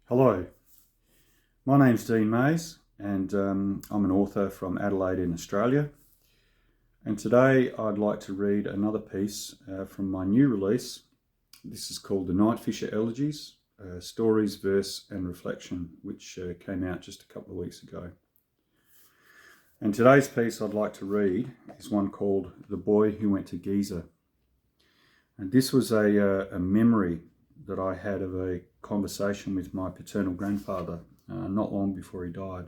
Hello, my name's Dean Mays and I'm an author from Adelaide in Australia, and today I'd like to read another piece from my new release. This is called The Night Fisher Elegies, Stories, Verse and Reflection, which came out just a couple of weeks ago. And today's piece I'd like to read is one called The Boy Who Went to Giza. And this was a memory that I had of a conversation with my paternal grandfather not long before he died.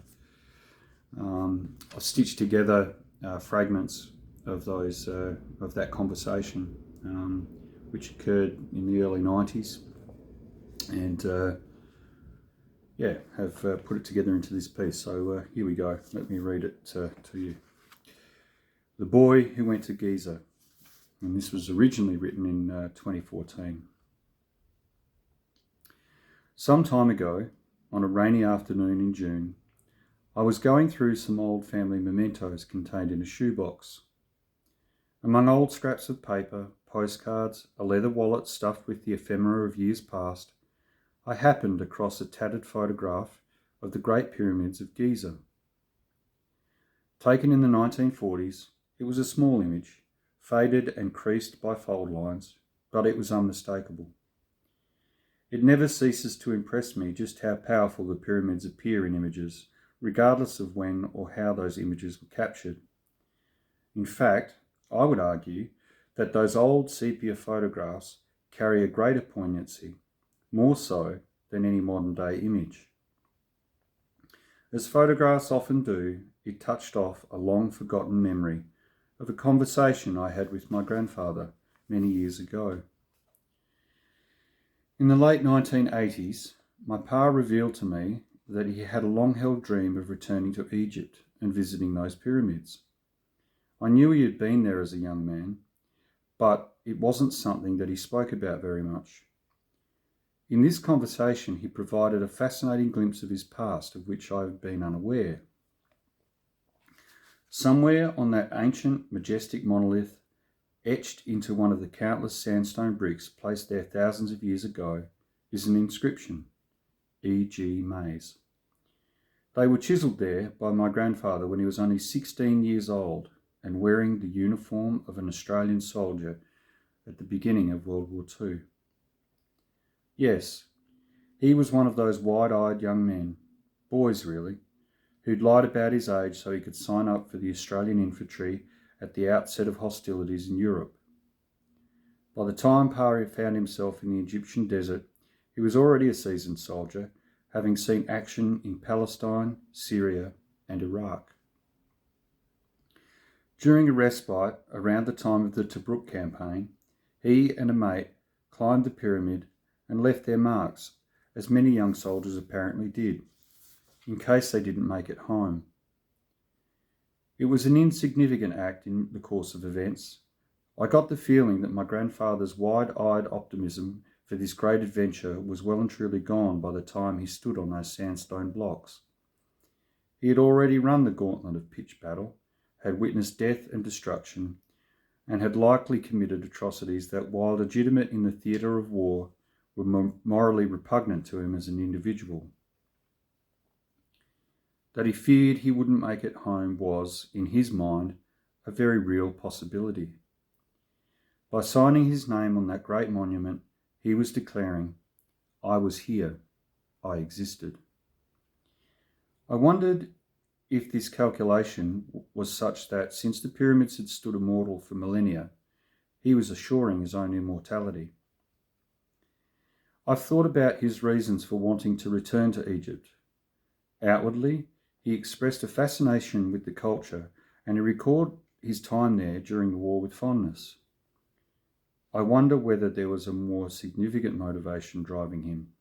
I stitched together fragments of that conversation, which occurred in the early 90s, and have put it together into this piece. So here we go. Let me read it to you. The Boy Who Went to Giza, and this was originally written in 2014. Some time ago, on a rainy afternoon in June, I was going through some old family mementos contained in a shoebox. Among old scraps of paper, postcards, a leather wallet stuffed with the ephemera of years past, I happened across a tattered photograph of the Great Pyramids of Giza. Taken in the 1940s, it was a small image, faded and creased by fold lines, but it was unmistakable. It never ceases to impress me just how powerful the pyramids appear in images, regardless of when or how those images were captured. In fact, I would argue that those old sepia photographs carry a greater poignancy, more so than any modern-day image. As photographs often do, it touched off a long-forgotten memory of a conversation I had with my grandfather many years ago. In the late 1980s, my pa revealed to me that he had a long-held dream of returning to Egypt and visiting those pyramids. I knew he had been there as a young man, but it wasn't something that he spoke about very much. In this conversation, he provided a fascinating glimpse of his past, of which I had been unaware. Somewhere on that ancient, majestic monolith, etched into one of the countless sandstone bricks placed there thousands of years ago, is an inscription, E.G. Mays. They were chiselled there by my grandfather when he was only 16 years old and wearing the uniform of an Australian soldier at the beginning of World War II. Yes, he was one of those wide-eyed young men, boys really, who'd lied about his age so he could sign up for the Australian infantry at the outset of hostilities in Europe. By the time Pa found himself in the Egyptian desert, he was already a seasoned soldier, having seen action in Palestine, Syria, and Iraq. During a respite around the time of the Tobruk campaign, he and a mate climbed the pyramid and left their marks, as many young soldiers apparently did, in case they didn't make it home. It was an insignificant act in the course of events. I got the feeling that my grandfather's wide-eyed optimism for this great adventure was well and truly gone by the time he stood on those sandstone blocks. He had already run the gauntlet of pitched battle, had witnessed death and destruction, and had likely committed atrocities that, while legitimate in the theatre of war, were morally repugnant to him as an individual. That he feared he wouldn't make it home was, in his mind, a very real possibility. By signing his name on that great monument, he was declaring, "I was here, I existed." I wondered if this calculation was such that, since the pyramids had stood immortal for millennia, he was assuring his own immortality. I've thought about his reasons for wanting to return to Egypt. Outwardly, he expressed a fascination with the culture, and he recalled his time there during the war with fondness. I wonder whether there was a more significant motivation driving him.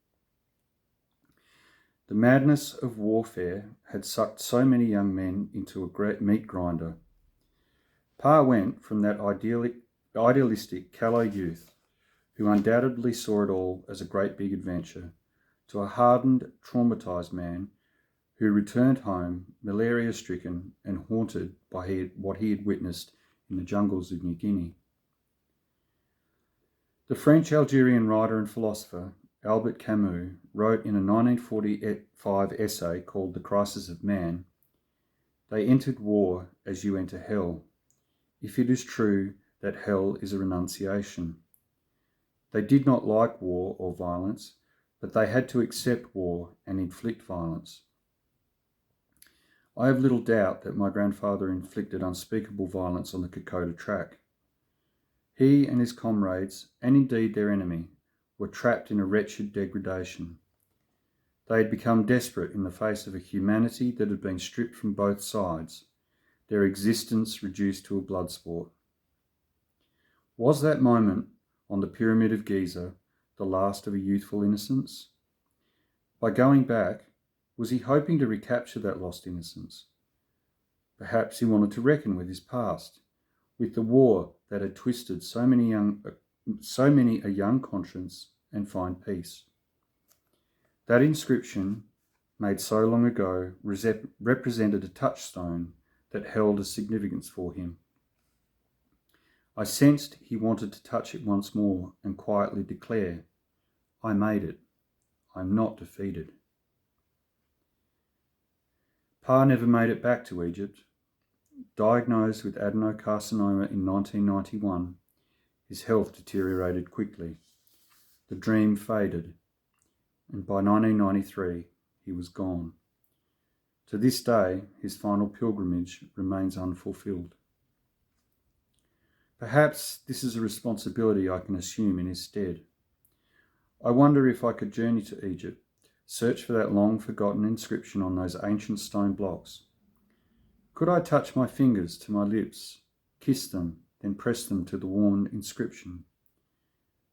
The madness of warfare had sucked so many young men into a great meat grinder. Pa went from that idealistic, callow youth, who undoubtedly saw it all as a great big adventure, to a hardened, traumatised man who returned home, malaria-stricken and haunted by what he had witnessed in the jungles of New Guinea. The French-Algerian writer and philosopher Albert Camus, wrote in a 1945 essay called The Crisis of Man, "They entered war as you enter hell, if it is true that hell is a renunciation. They did not like war or violence, but they had to accept war and inflict violence." I have little doubt that my grandfather inflicted unspeakable violence on the Kokoda track. He and his comrades, and indeed their enemy, were trapped in a wretched degradation. They had become desperate in the face of a humanity that had been stripped from both sides, their existence reduced to a blood sport. Was that moment on the Pyramid of Giza the last of a youthful innocence? By going back, was he hoping to recapture that lost innocence? Perhaps he wanted to reckon with his past, with the war that had twisted so many a young conscience, and find peace. That inscription, made so long ago, represented a touchstone that held a significance for him. I sensed he wanted to touch it once more and quietly declare, "I made it. I'm not defeated." Pa never made it back to Egypt. Diagnosed with adenocarcinoma in 1991, his health deteriorated quickly. The dream faded, and by 1993 he was gone. To this day, his final pilgrimage remains unfulfilled. Perhaps this is a responsibility I can assume in his stead. I wonder if I could journey to Egypt, search for that long-forgotten inscription on those ancient stone blocks. Could I touch my fingers to my lips, kiss them, then press them to the worn inscription?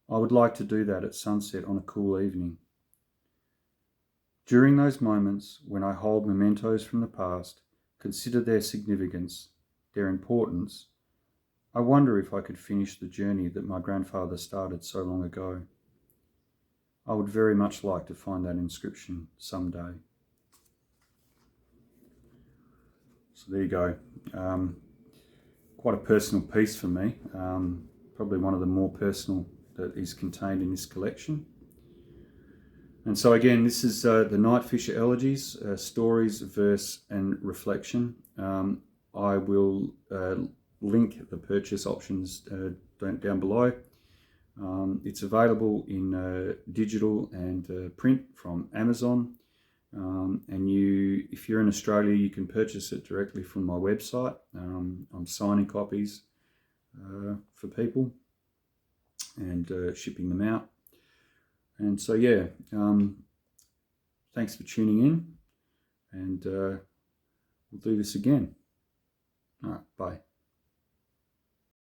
I would like to do that at sunset on a cool evening. During those moments when I hold mementos from the past, consider their significance, their importance, I wonder if I could finish the journey that my grandfather started so long ago. I would very much like to find that inscription someday. So there you go. Quite a personal piece for me. Probably one of the more personal that is contained in this collection. And so again, this is the Night Fisher Elegies, Stories, Verse and Reflection. I will link the purchase options down below. It's available in digital and print from Amazon. And if you're in Australia, you can purchase it directly from my website. I'm signing copies for people and shipping them out. And so, yeah, thanks for tuning in, and we'll do this again. All right, bye.